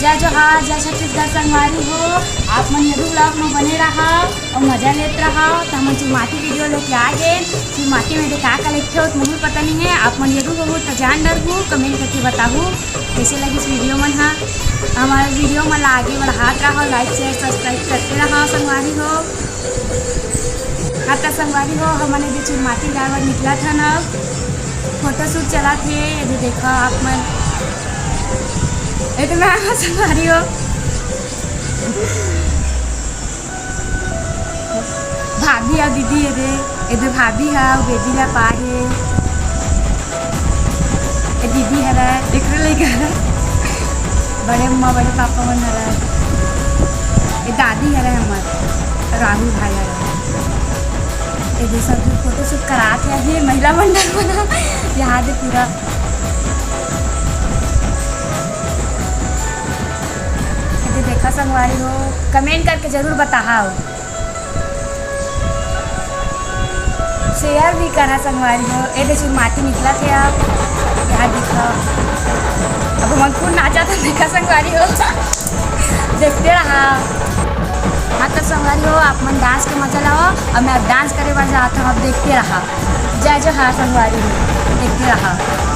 जय जोहार, जय छत्तीसगढ़ संगवारी हो। आप मन यदू ब्लॉग में बने रहा और मजा लेते रहा। तो हम चुलमाटी वीडियो लेके आ गए। चुलमाटी में क्या का लिखे हो तो मुझे पता नहीं है। आप मन यदू हो तो जान डर हूँ, कमेंट करके बताऊँ कैसे लगी इस वीडियो मन। हाँ, हमारे वीडियो में आगे बढ़ाते रहो, लाइक शेयर सब्सक्राइब करते रहो संगवारी हो। हाँ तो संगवारी हो, हमने भी चुलमाटी ड्राइवर निकला था ना, फोटोशूट चला थे। यदि देखा आप मन इतना संगवारी हो। भाभी और दीदी इधर भाभी है, बेबी है पारे, दीदी है देख रहे लेकर बड़े मम्मा बड़े पापा मन है, ये दादी है हमारे राहुल भाई है। ये सब फोटोशूट कराते हैं महिला मंडल बना यहाँ दे पूरा। देखा संगवारी हो, कमेंट करके जरूर बताओ, शेयर भी करा संगवारी हो। ये देखो माटी निकला थे आप यहाँ देखा। अब मनपुर नाचा था देखा संगवारी हो देखते रहा। हाँ तो संगवारी हो, आप मन डांस के मजा लाओ और मैं अब डांस करे बार जाता हूँ, अब देखते रहा। जय जोहार संगवारी हो, देखते रहा।